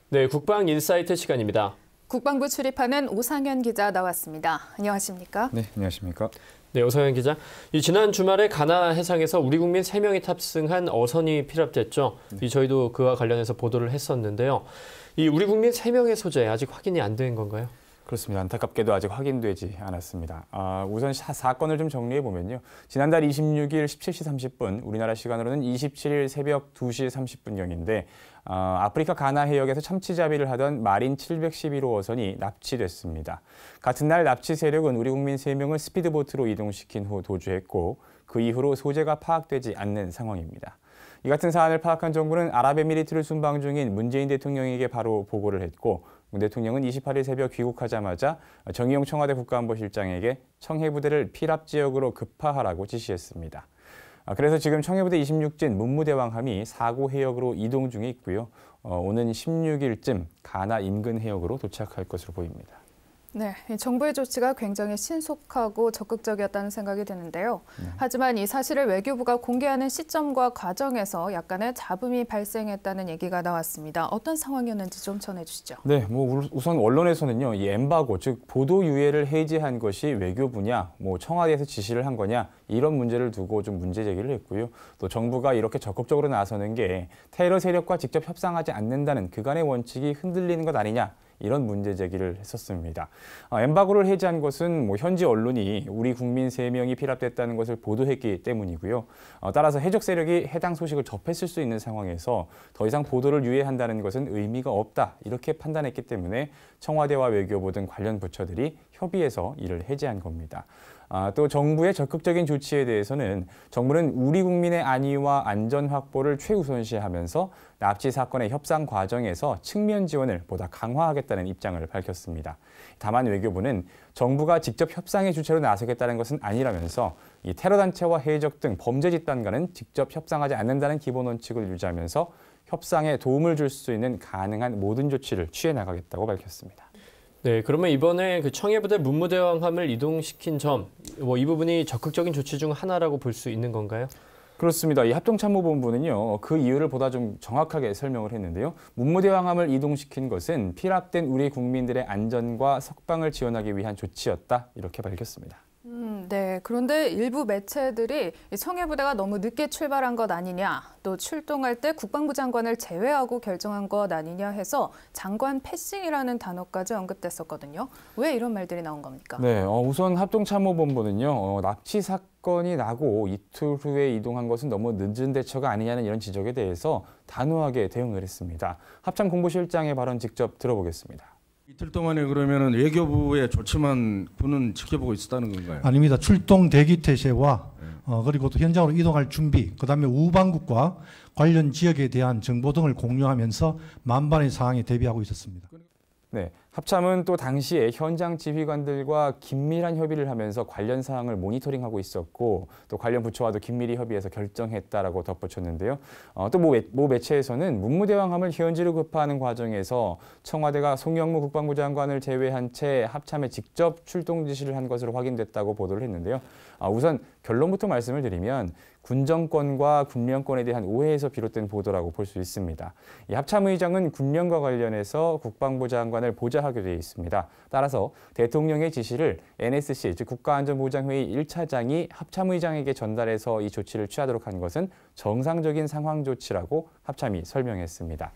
네, 국방 인사이트 시간입니다. 국방부 출입하는 오상현 기자 나왔습니다. 안녕하십니까? 네, 안녕하십니까? 네, 오상현 기자. 지난 주말에 가나 해상에서 우리 국민 3명이 탑승한 어선이 피랍됐죠. 저희도 그와 관련해서 보도를 했었는데요. 우리 국민 3명의 소재 아직 확인이 안 된 건가요? 그렇습니다. 안타깝게도 아직 확인되지 않았습니다. 우선 사건을 좀 정리해 보면요. 지난달 26일 17시 30분, 우리나라 시간으로는 27일 새벽 2시 30분경인데 아프리카 가나 해역에서 참치잡이를 하던 마린 711호 어선이 납치됐습니다. 같은 날 납치 세력은 우리 국민 3명을 스피드보트로 이동시킨 후 도주했고 그 이후로 소재가 파악되지 않는 상황입니다. 이 같은 사안을 파악한 정부는 아랍에미리트를 순방 중인 문재인 대통령에게 바로 보고를 했고 문 대통령은 28일 새벽 귀국하자마자 정의용 청와대 국가안보실장에게 청해부대를 피랍 지역으로 급파하라고 지시했습니다. 그래서 지금 청해부대 26진 문무대왕함이 사고 해역으로 이동 중에 있고요. 오는 16일쯤 가나 인근 해역으로 도착할 것으로 보입니다. 네, 정부의 조치가 굉장히 신속하고 적극적이었다는 생각이 드는데요. 하지만 이 사실을 외교부가 공개하는 시점과 과정에서 약간의 잡음이 발생했다는 얘기가 나왔습니다. 어떤 상황이었는지 좀 전해주시죠. 네, 우선 언론에서는요, 이 엠바고, 즉 보도 유예를 해제한 것이 외교부냐, 청와대에서 지시를 한 거냐 이런 문제를 두고 좀 문제 제기를 했고요. 또 정부가 이렇게 적극적으로 나서는 게 테러 세력과 직접 협상하지 않는다는 그간의 원칙이 흔들리는 것 아니냐. 이런 문제 제기를 했었습니다. 엠바고를 해제한 것은 현지 언론이 우리 국민 3명이 피랍됐다는 것을 보도했기 때문이고요. 따라서 해적 세력이 해당 소식을 접했을 수 있는 상황에서 더 이상 보도를 유예한다는 것은 의미가 없다 이렇게 판단했기 때문에 청와대와 외교부 등 관련 부처들이 협의해서 이를 해제한 겁니다. 또 정부의 적극적인 조치에 대해서는 정부는 우리 국민의 안위와 안전 확보를 최우선시하면서 납치 사건의 협상 과정에서 측면 지원을 보다 강화하겠다는 입장을 밝혔습니다. 다만 외교부는 정부가 직접 협상의 주체로 나서겠다는 것은 아니라면서 이 테러 단체와 해적 등 범죄 집단과는 직접 협상하지 않는다는 기본 원칙을 유지하면서 협상에 도움을 줄 수 있는 가능한 모든 조치를 취해 나가겠다고 밝혔습니다. 네, 그러면 이번에 청해부대 문무대왕함을 이동시킨 점, 이 부분이 적극적인 조치 중 하나라고 볼 수 있는 건가요? 그렇습니다. 이 합동참모본부는요, 그 이유를 보다 좀 정확하게 설명을 했는데요. 문무대왕함을 이동시킨 것은 피랍된 우리 국민들의 안전과 석방을 지원하기 위한 조치였다, 이렇게 밝혔습니다. 네, 그런데 일부 매체들이 청해부대가 너무 늦게 출발한 것 아니냐, 또 출동할 때 국방부 장관을 제외하고 결정한 것 아니냐 해서 장관 패싱이라는 단어까지 언급됐었거든요. 왜 이런 말들이 나온 겁니까? 네, 우선 합동참모본부는요, 납치 사건이 나고 이틀 후에 이동한 것은 너무 늦은 대처가 아니냐는 이런 지적에 대해서 단호하게 대응을 했습니다. 합참공보실장의 발언 직접 들어보겠습니다. 이틀 동안에 그러면은 외교부의 조치만 군은 지켜보고 있었다는 건가요? 아닙니다. 출동 대기 태세와 그리고 또 현장으로 이동할 준비, 그다음에 우방국과 관련 지역에 대한 정보 등을 공유하면서 만반의 상황에 대비하고 있었습니다. 네, 합참은 또 당시에 현장 지휘관들과 긴밀한 협의를 하면서 관련 사항을 모니터링하고 있었고 또 관련 부처와도 긴밀히 협의해서 결정했다라고 덧붙였는데요. 또 모 매체에서는 문무대왕함을 현지로 급파하는 과정에서 청와대가 송영무 국방부 장관을 제외한 채 합참에 직접 출동 지시를 한 것으로 확인됐다고 보도를 했는데요. 우선 결론부터 말씀을 드리면 군정권과 군령권에 대한 오해에서 비롯된 보도라고 볼 수 있습니다. 이 합참의장은 군령과 관련해서 국방부 장관을 보좌하게 되어 있습니다. 따라서 대통령의 지시를 NSC, 즉 국가안전보장회의 1차장이 합참의장에게 전달해서 이 조치를 취하도록 한 것은 정상적인 상황 조치라고 합참이 설명했습니다.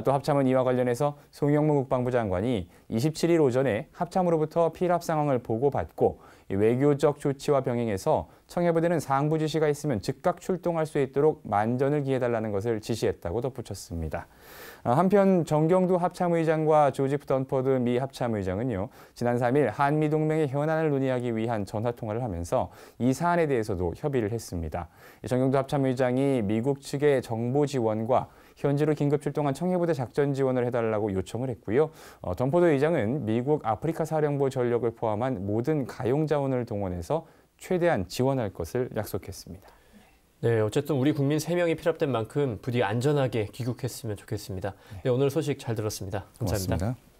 또 합참은 이와 관련해서 송영무 국방부 장관이 27일 오전에 합참으로부터 피랍 상황을 보고받고 외교적 조치와 병행해서 청해부대는 상부 지시가 있으면 즉각 출동할 수 있도록 만전을 기해달라는 것을 지시했다고 덧붙였습니다. 한편 정경두 합참의장과 조지프 던퍼드 미 합참의장은요, 지난 3일 한미동맹의 현안을 논의하기 위한 전화통화를 하면서 이 사안에 대해서도 협의를 했습니다. 정경두 합참의장이 미국 측의 정보 지원과 현지로 긴급 출동한 청해부대 작전 지원을 해달라고 요청을 했고요. 던퍼드 의장은 미국 아프리카 사령부 전력을 포함한 모든 가용 자원을 동원해서 최대한 지원할 것을 약속했습니다. 네, 어쨌든 우리 국민 3명이 피랍된 만큼 부디 안전하게 귀국했으면 좋겠습니다. 네, 오늘 소식 잘 들었습니다. 감사합니다. 고맙습니다.